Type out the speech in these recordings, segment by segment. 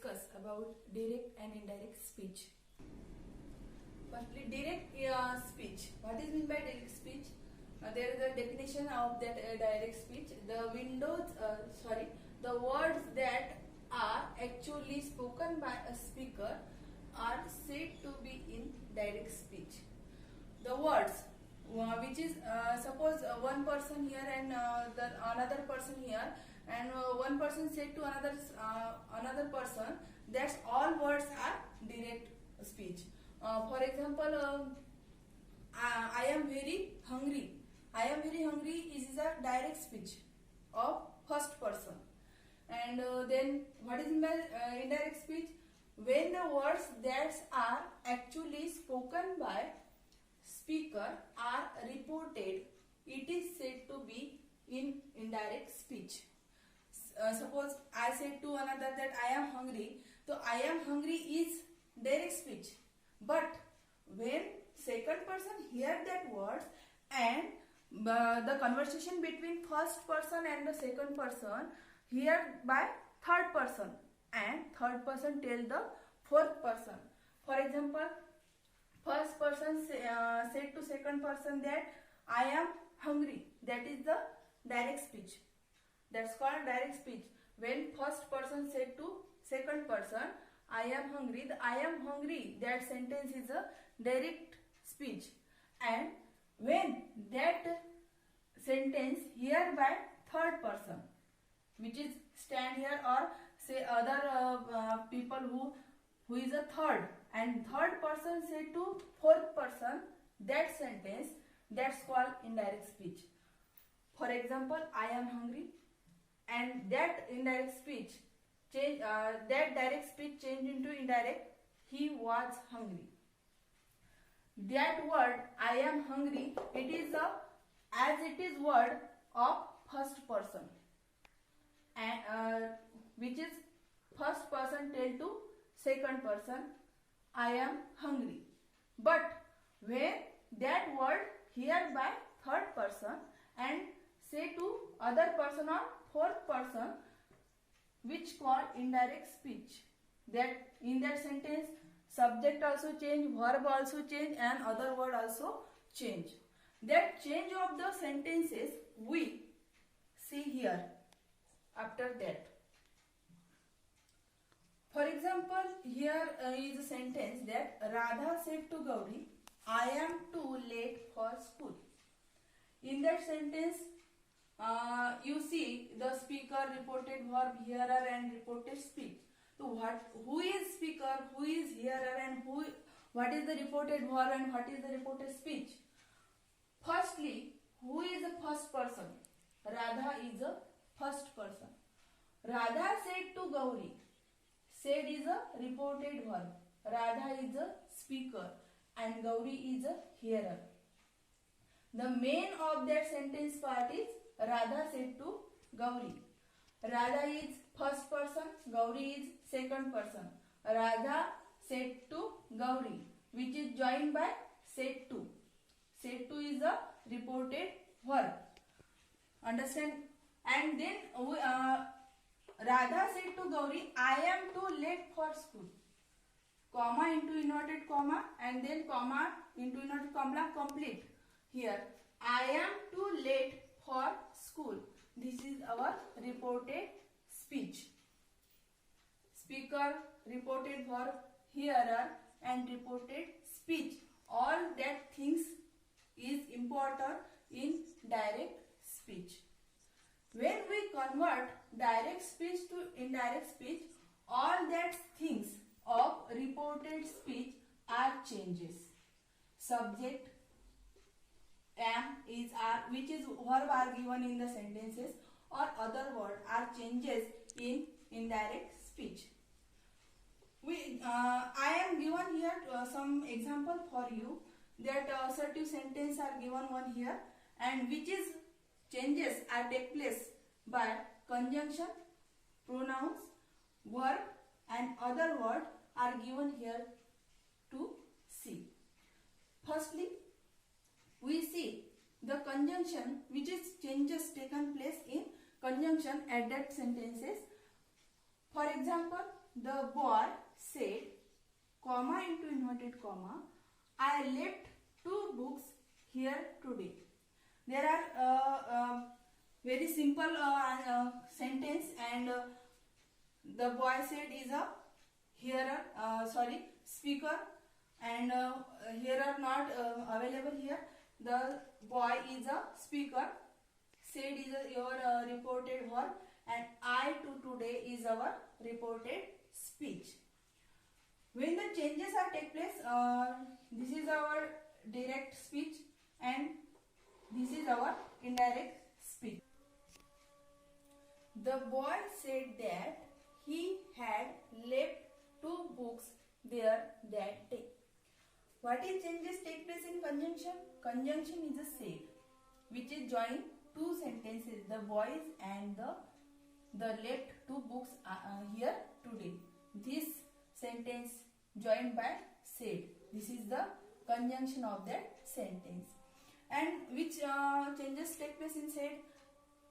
discuss about direct and indirect speech. Firstly, direct speech. What is meant by direct speech? There is a definition of that direct speech. The words that are actually spoken by a speaker are said to be in direct speech. The words which is suppose one person here and another person here, and one person said to another person, that's all words are direct speech. For example, I am very hungry. I am very hungry is a direct speech of first person. And then what is indirect speech? When the words that are actually spoken by speaker are reported, it is said to be in indirect speech. Suppose I said to another that I am hungry, so I am hungry is direct speech. But when second person hear that words and the conversation between first person and the second person heard by third person, and third person tell the fourth person. For example, first person said to second person that I am hungry. That is the direct speech. That's called direct speech. When first person said to second person I am hungry, the I am hungry, that sentence is a direct speech. And when that sentence heard by third person, which is stand here or say other people who is a third, and third person said to fourth person that sentence, that's called indirect speech. For example, I am hungry, and that indirect speech change, that direct speech changed into indirect, he was hungry. That word I am hungry, it is as it is word of first person, and which is first person tell to second person I am hungry. But when that word heard by third person and say to other person or fourth person, which called indirect speech, that in that sentence subject also change, verb also change, and other word also change. That change of the sentences we see here after that. For example, here is a sentence that Radha said to Gauri, I am too late for school. In that sentence, you see the speaker, reported verb, hearer, and reported speech. So who is speaker, who is hearer, and what is the reported verb and what is the reported speech? Firstly, who is the first person? Radha is a first person. Radha said to Gauri. Said is a reported verb. Radha is a speaker and Gauri is a hearer. The main of that sentence part is Radha said to Gauri. Radha is first person, Gauri is second person. Radha said to Gauri, which is joined by said to. Said to is a reported verb. Understand? And then Radha said to Gauri, I am too late for school. Comma into inverted comma and then comma into inverted comma complete. Here, I am too late for school. This is our reported speech. Speaker, reported verb, hearer, and reported speech. All that things is important in direct speech. When we convert direct speech to indirect speech, all that things of reported speech are changes. Subject, am, is, are, which is verb are given in the sentences, or other word are changes in indirect speech. I am given here some example for you, that assertive sentence are given one here, and which is changes are take place by conjunction, pronouns, verb, and other word are given here to see. Firstly, we see the conjunction, which is changes taken place in conjunction at that sentences. For example, the boy said, comma into inverted comma, I left 2 books here today. There are very simple sentence, and the boy said is a hearer, speaker, and hearer not available here. The boy is a speaker, said is your reported verb, and I to today is our reported speech. When the changes are take place, this is our direct speech and this is our indirect speech. The boy said that he had left 2 books there that day. What is changes take place in conjunction? Conjunction is a said, which is join 2 sentences, the boys and the left 2 books here today. This sentence joined by said. This is the conjunction of that sentence. And which changes take place in said?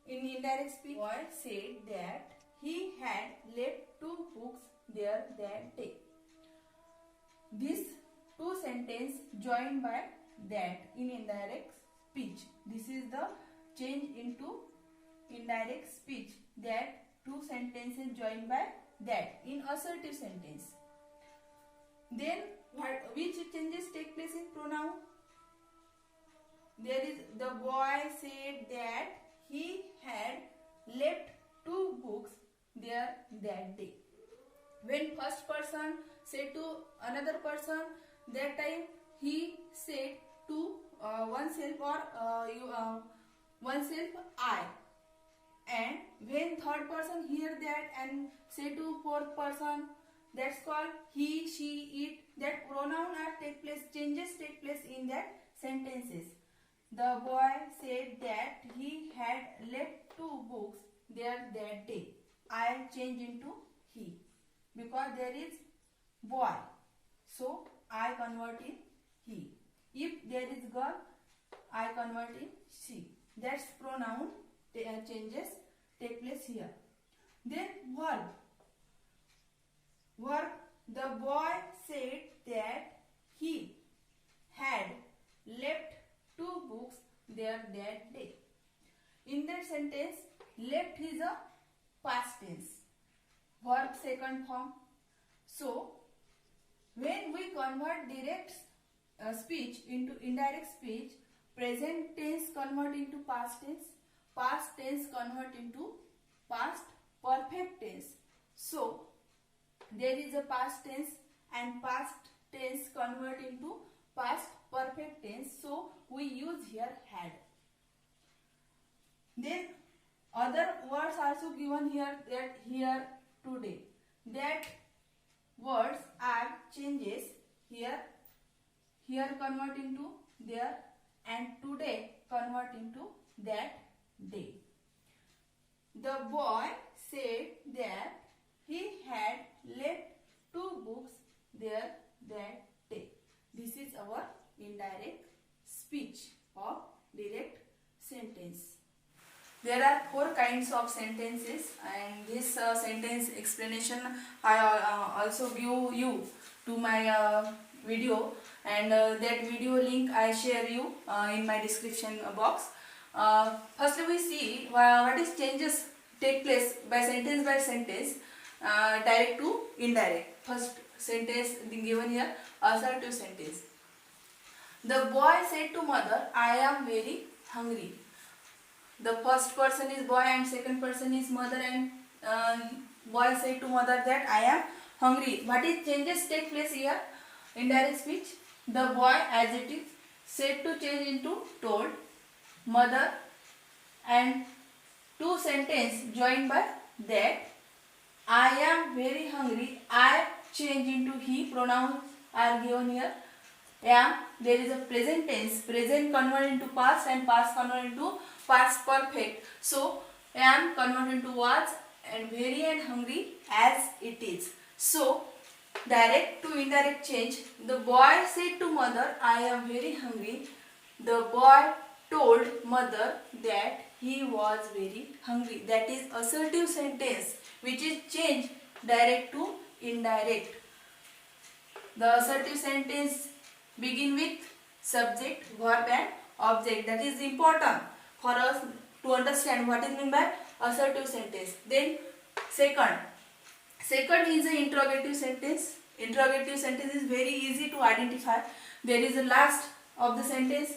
In indirect speech, boy said that he had left 2 books there that day. This 2 sentence joined by that in indirect speech. This is the change into indirect speech, that 2 sentences joined by that in assertive sentence. Then which changes take place in pronoun? There is the boy said that he had left 2 books there that day. When first person said to another person, that time he said to oneself or oneself I. And when third person hear that and say to fourth person, that's called he, she, it. That pronoun are take place, changes take place in that sentences. The boy said that he had left 2 books there that day. I change into he because there is boy, so I convert in he. If there is girl, I convert in she. That's pronoun changes take place here. Then verb. The boy said that he had left 2 books there that day. In that sentence, left is a past tense, verb second form. So when we convert direct speech into indirect speech, present tense convert into past tense convert into past perfect tense. So there is a past tense and past tense convert into past perfect tense, so we use here had. Then other words also given here, that here today, that words are changes here convert into there, and today convert into that day. The boy said that he had left 2 books there that day. This is our indirect speech of direct sentence. There are 4 kinds of sentences, and this sentence explanation I also give you to my video, and that video link I share you in my description box. First we see what is changes take place by sentence, direct to indirect. First sentence given here, assertive sentence. The boy said to mother, I am very hungry. The first person is boy and second person is mother, and boy said to mother that I am hungry. What is changes take place here? Indirect speech. The boy adjective said to change into told, mother, and 2 sentence joined by that. I am very hungry. I change into he. Pronouns are given here. Am, there is a present tense. Present convert into past and past convert into past perfect. So am convert into was, and very and hungry as it is. So direct to indirect change. The boy said to mother, I am very hungry. The boy told mother that he was very hungry. That is assertive sentence, which is changed direct to indirect. The assertive sentence begin with subject, verb and object. That is important for us to understand what is meant by assertive sentence. Then second is an interrogative sentence. Interrogative sentence is very easy to identify. There is a last of the sentence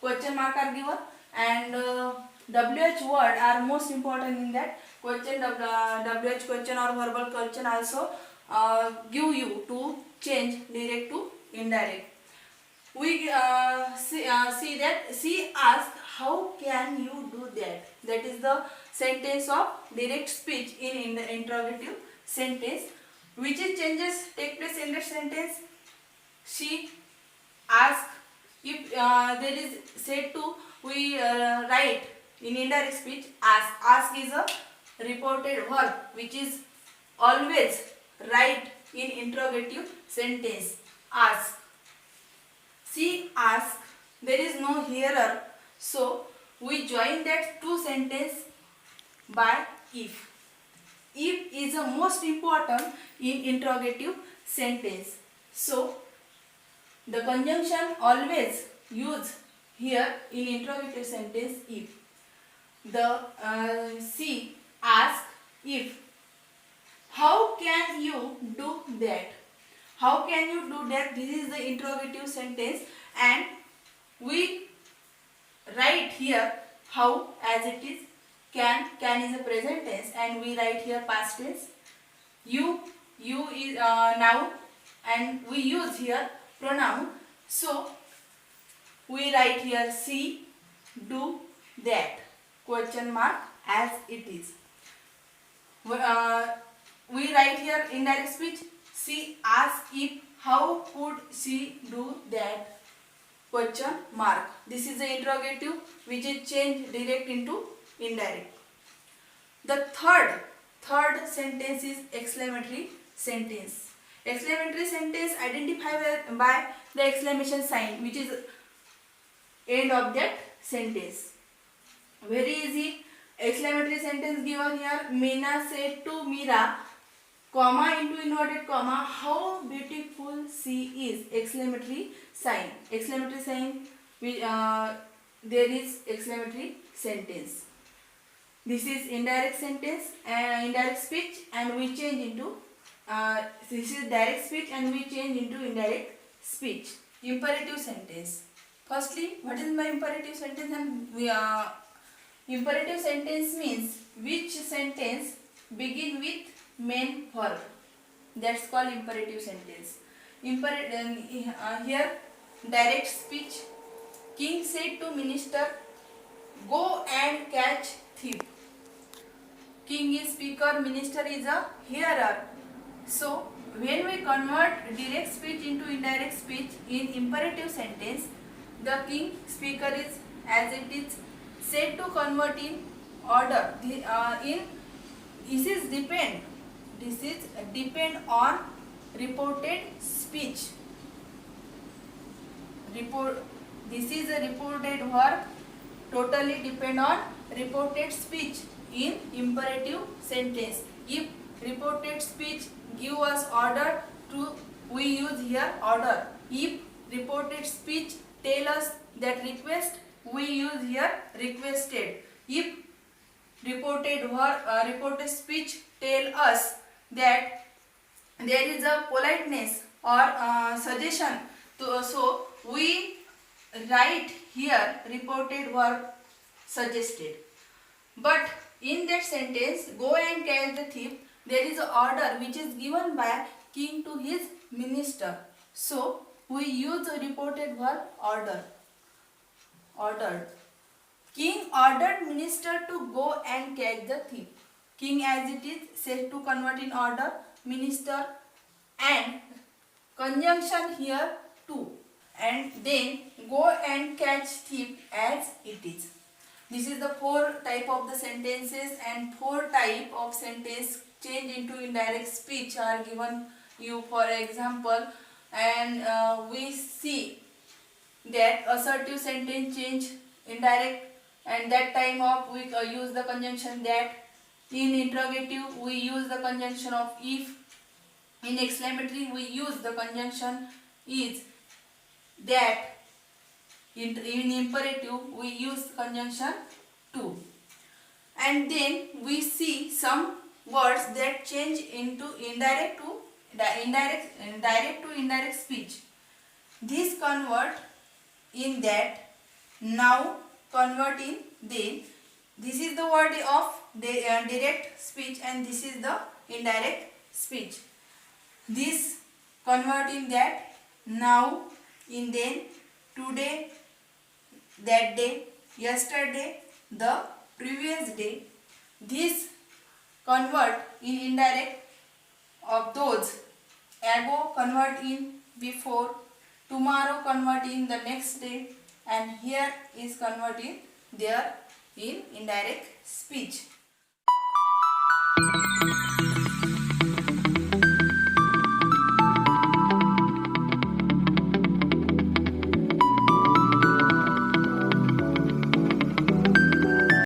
question mark are given, and WH word are most important in that question. WH question or verbal question also give you to change direct to indirect. We see that she asked, how can you do that? That is the sentence of direct speech in the interrogative sentence. Which changes take place in that sentence? She asked. If there is said to, we write in indirect speech ask. Ask is a reported verb which is always right in interrogative sentence. Ask. She asked. There is no hearer, so we join that two sentence by if. If is the most important in interrogative sentence. So the conjunction always use here in interrogative sentence if. The she ask if. How can you do that? How can you do that? This is the interrogative sentence, and we write here how as it is. Can is a present tense, and we write here past tense. You is noun, and we use here pronoun. So we write here she do that question mark as it is. We write here indirect speech. She asked if. How could she do that question mark. This is the interrogative which is changed direct into indirect. The third sentence is exclamatory sentence. Exclamatory sentence identified by the exclamation sign which is end of that sentence. Very easy. Exclamatory sentence given here. Meena said to Meera, comma into inverted comma, how beautiful she is. Exclamatory sign. Exclamatory sign. There is exclamatory sentence. This is indirect sentence and indirect speech, and we change into this is direct speech and we change into indirect speech. Imperative sentence. Firstly, what is my imperative sentence? And imperative sentence means which sentence begin with main verb. That's called imperative sentence. Here direct speech. King said to minister, go and catch thief. King is speaker, minister is a hearer. So when we convert direct speech into indirect speech in imperative sentence, the king speaker is as it is said to convert in order. This is depend on reported speech. This is a reported verb. Totally depend on reported speech in imperative sentence. If reported speech give us order to, we use here order. If reported speech tell us that request, we use here requested. If reported speech tell us that there is a politeness or suggestion, so we write here reported verb suggested. But in that sentence, go and catch the thief, there is an order which is given by king to his minister. So we use a reported verb order. Ordered. King ordered minister to go and catch the thief. King as it is said to convert in order, minister, and conjunction here to, and then go and catch thief as it is. This is the four type of the sentences, and four type of sentence change into indirect speech are given you for example, and we see that assertive sentence change indirect, and that time of we use the conjunction that. In interrogative we use the conjunction of if. In exclamatory we use the conjunction is, that. In imperative we use conjunction to. And then we see some words that change into direct to indirect speech. This convert in that, now convert in then. This is the word of direct speech and this is the indirect speech. This convert in that, now in then, today, that day, yesterday, the previous day. This convert in indirect of those. Ago convert in before, tomorrow convert in the next day, and here is convert in there in indirect speech.